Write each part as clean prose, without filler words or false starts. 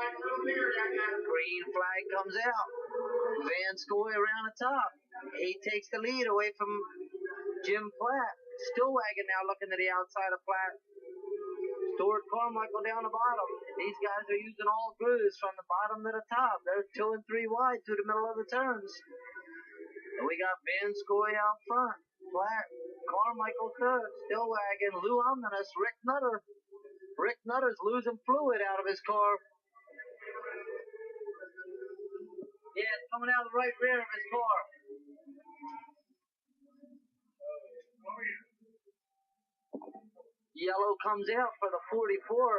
Green flag comes out. Van Scoy around the top. He takes the lead away from Jim Platt. Stillwagon now looking to the outside of Platt. Stuart Carmichael down the bottom. These guys are using all grooves from the bottom to the top. They're 2 and 3 wide through the middle of the turns. And we got Van Scoy out front. Platt, Carmichael third. Stillwagon, Lou Omnibus, Rick Nutter. Rick Nutter's losing fluid out of his car. Yeah, it's coming out of the right rear of his car. Yellow comes out for the 44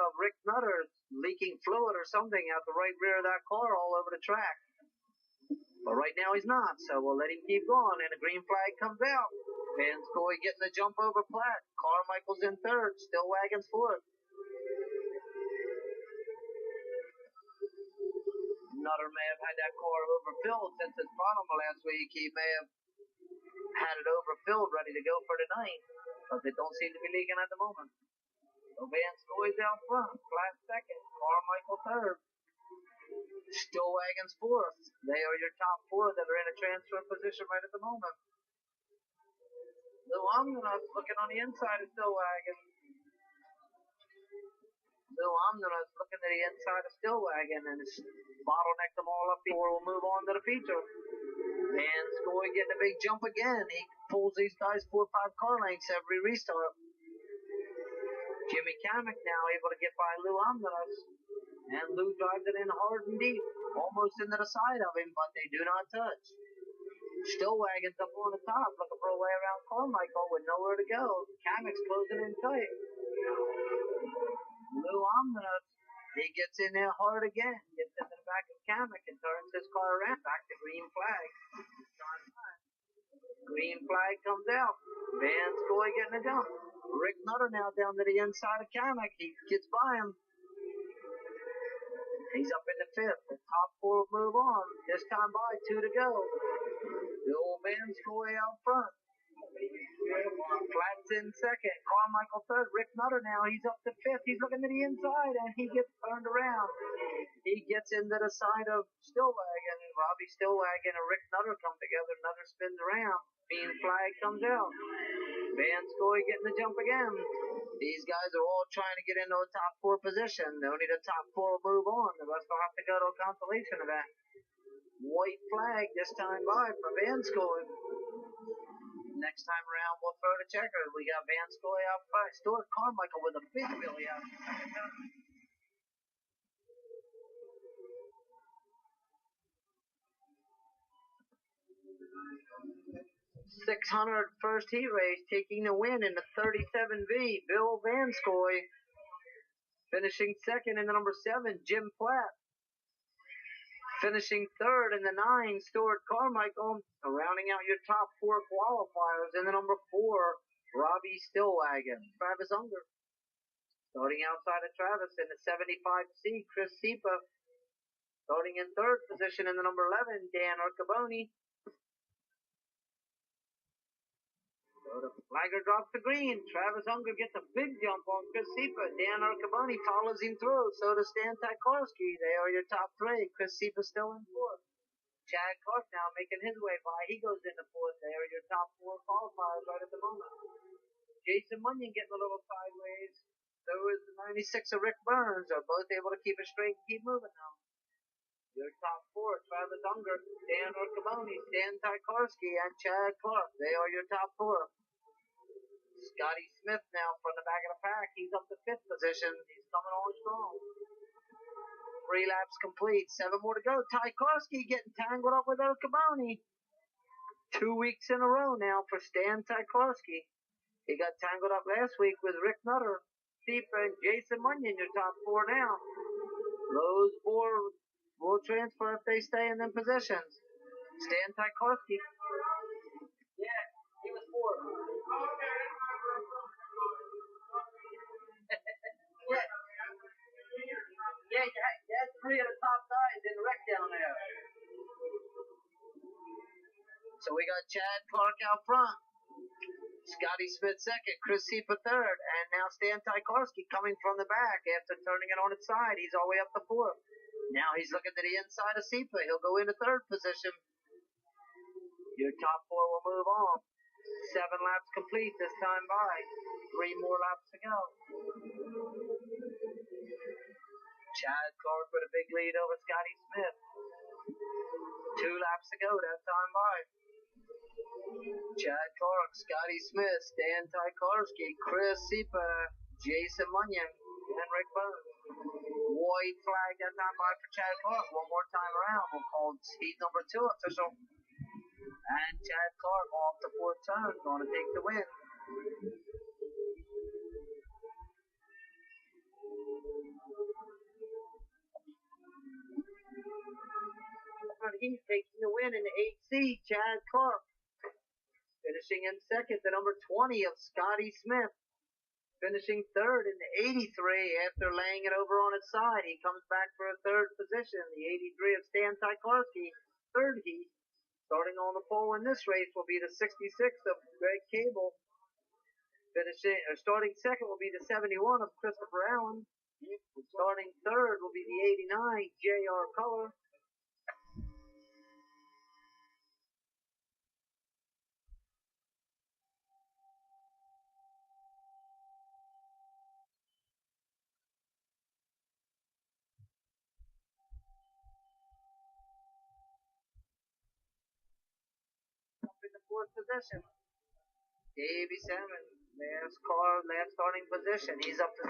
of Rick Nutter, leaking fluid or something out the right rear of that car all over the track. But right now he's not, so we'll let him keep going, and a green flag comes out. Van Scoy getting the jump over Platt. Carmichael's in third. Stillwagon's fourth. Nutter may have had that car overfilled since his bottom last week. He may have had it overfilled, ready to go for tonight, but it don't seem to be leaking at the moment. So Van Scoy's out front. Platt second. Carmichael third. Stillwagon's fourth. They are your top four that are in a transfer position right at the moment. Lou Omnibus looking on the inside of Stillwagon. Lou Omnibus looking to the inside of Stillwagon and bottleneck them all up before we'll move on to the feature. Van Scoy getting a big jump again. He pulls these guys 4 or 5 car lengths every restart. Jimmy Kamek now able to get by Lou Omnibus. And Lou drives it in hard and deep, almost into the side of him, but they do not touch. Stillwagon's up on the top, looking for a way around Carmichael with nowhere to go. Kamek's closing in tight. Lou Omnibus, he gets in there hard again, gets into the back of Kamek and turns his car around. Back to green flag. Green flag comes out. Van Scoy getting a jump. Rick Nutter now down to the inside of Kamek. He gets by him. He's up in the fifth. The top four will move on. This time by 2 to go. The old Van Scoy out front. Platt's in second. Carmichael third. Rick Nutter now. He's up to fifth. He's looking to the inside and he gets turned around. He gets into the side of Stillwagon. Robbie Stillwagon and Rick Nutter come together. Nutter spins around. Green flag comes out. Van Scoy getting the jump again. These guys are all trying to get into a top 4 position. Only the top 4 will move on. The rest will have to go to a consolation event. White flag this time by for Van Scoy. Next time around, we'll throw the checker. We got Van Scoy out front. Stuart Carmichael with a big wheelie out. 600 first heat race, taking the win in the 37V. Bill Van Scoy finishing second in the number 7. Jim Platt finishing third in the 9. Stuart Carmichael, rounding out your top 4 qualifiers in the number 4. Robbie Stillwagon. Travis Unger starting outside of Travis in the 75C. Chris Sipa starting in third position in the number 11. Dan Arcaboni. The flagger drops the green. Travis Unger gets a big jump on Chris Sipa. Dan Arcaboni follows him through. So does Stan Tchaikovsky. They are your top 3. Chris Sipa still in 4th. Chad Clark now making his way by. He goes into 4th. They are your top 4 qualifiers right at the moment. Jason Munyon getting a little sideways. So is the 96 of Rick Burns. Are both able to keep it straight and keep moving now. Your top 4, Travis Unger, Dan Arcaboni, Stan Tchaikovsky, and Chad Clark. They are your top 4. Scotty Smith now from the back of the pack. He's up to 5th position. He's coming on strong. 3 laps complete. 7 more to go. Tchaikovsky getting tangled up with Arcaboni. 2 weeks in a row now for Stan Tchaikovsky. He got tangled up last week with Rick Nutter, Steve, and Jason Munyon, your top 4 now. Those 4 will transfer if they stay in them positions. Stan Tchaikovsky. Yeah, he was 4th. Yeah, you had 3 of the top guys in the wreck down there. So we got Chad Clark out front. Scotty Smith second, Chris Sipa third, and now Stan Tchaikovsky coming from the back after turning it on its side. He's all the way up to 4th. Now he's looking to the inside of Sipa. He'll go into third position. Your top four will move on. 7 laps complete this time by. 3 more laps to go. Chad Clark with a big lead over Scotty Smith. 2 laps to go that time by. Chad Clark, Scotty Smith, Stan Tykarski, Chris Sipa, Jason Munyon, and Rick Burns. White flag that time by for Chad Clark. One more time around. We'll call heat number 2 official. And Chad Clark off the 4th turn, going to take the win. He's taking the win in the 8C, Chad Clark. Finishing in second, the number 20 of Scotty Smith. Finishing third in the 83 after laying it over on its side. He comes back for a third position. The 83 of Stan Tykarski, third heat. Starting on the pole in this race will be the 66 of Greg Cable. Starting second will be the 71 of Christopher Allen. Starting third will be the 89 J.R. Color. In the 4th position, Davey Salmon, last starting position. He's up to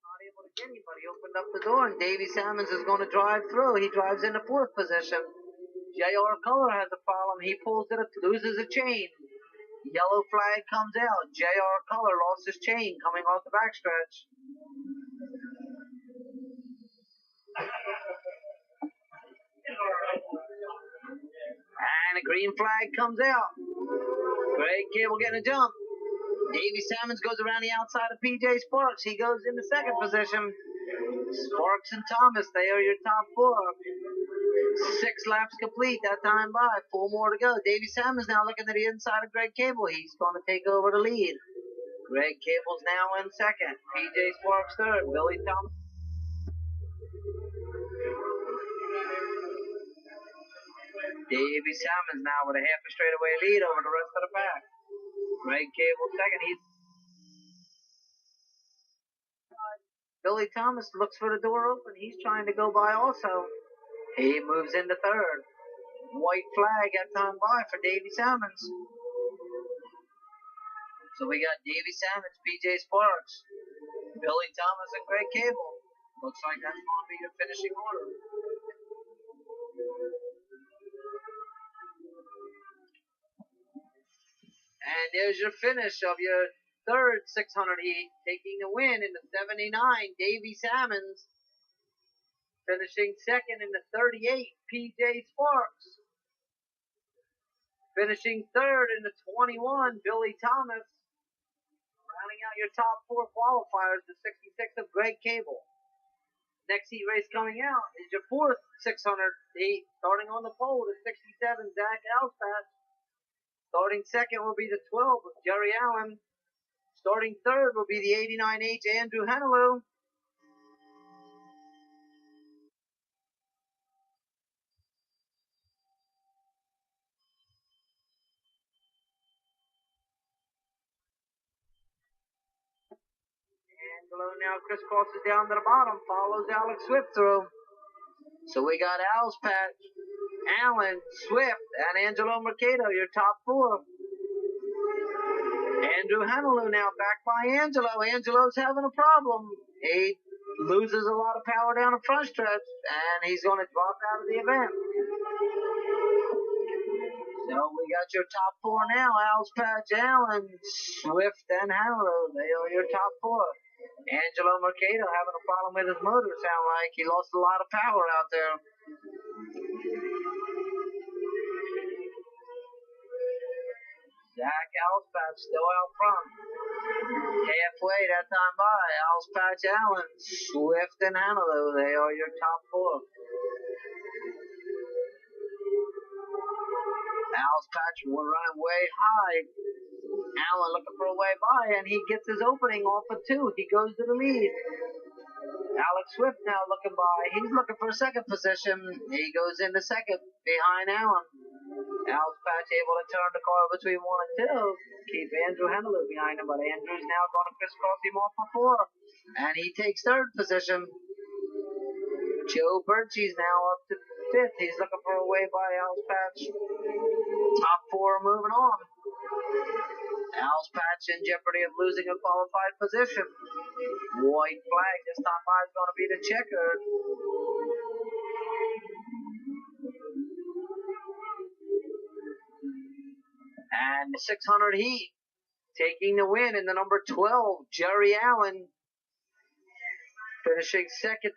not able to get him, but he opened up the door, and Davey Salmons is going to drive through. He drives in the 4th position. J.R. Color has a problem. He pulls it, loses a chain. Yellow flag comes out. J.R. Color lost his chain coming off the backstretch. And a green flag comes out. Greg Cable getting a jump. Davey Salmons goes around the outside of PJ Sparks. He goes into 2nd position. Sparks and Thomas, they are your top 4. 6 laps complete that time by. 4 more to go. Davey Salmons now looking to the inside of Greg Cable. He's going to take over the lead. Greg Cable's now in 2nd. PJ Sparks 3rd. Billy Thomas. Davey Salmons now with a half a straightaway lead over the rest of the pack. Greg Cable 2nd. Billy Thomas looks for the door open. He's trying to go by also. He moves into 3rd. White flag that time by for Davey Salmons. So we got Davey Salmons, PJ Sparks, Billy Thomas, and Greg Cable. Looks like that's going to be your finishing order. And there's your finish of your 3rd 600 heat, taking the win in the 79, Davey Salmons. Finishing 2nd in the 38, PJ Sparks. Finishing 3rd in the 21, Billy Thomas. Rounding out your top 4 qualifiers, the 66 of Greg Cable. Next heat race coming out is your 4th 600 heat, starting on the pole, the 67 Zach Alspatch. Starting 2nd will be the 12 of Jerry Allen. Starting 3rd will be the 89H Andrew Henelou. Angelo now crisscrosses down to the bottom, follows Alex Swift through. So we got Alspatch, Allen, Swift, and Angelo Mercado, your top 4. Andrew Henelou now back by Angelo. Angelo's having a problem. He loses a lot of power down the front stretch, and he's going to drop out of the event. So we got your top 4 now. Alspatch, Allen, Swift, and Henelou. They are your top 4. Angelo Mercado having a problem with his motor, sound like. He lost a lot of power out there. Zach Alspatch still out front. Halfway that time by, Alspatch, Allen, Swift, and Hannibal. They are your top four. Alspatch running way high. Allen looking for a way by, and he gets his opening off of 2. He goes to the lead. Alex Swift now looking by. He's looking for a second position. He goes into second behind Allen. Alspatch able to turn the car between 1 and 2. Keep Andrew Hendelou behind him, but Andrew's now going to crisscross him off for 4. And he takes third position. Joe Birchie's now up to 5th. He's looking for a way by Alspatch. Top 4 moving on. Alspatch in jeopardy of losing a qualified position. White flag this time by is going to be the checker. And 600 heat taking the win in the number 12, Jerry Allen, finishing second.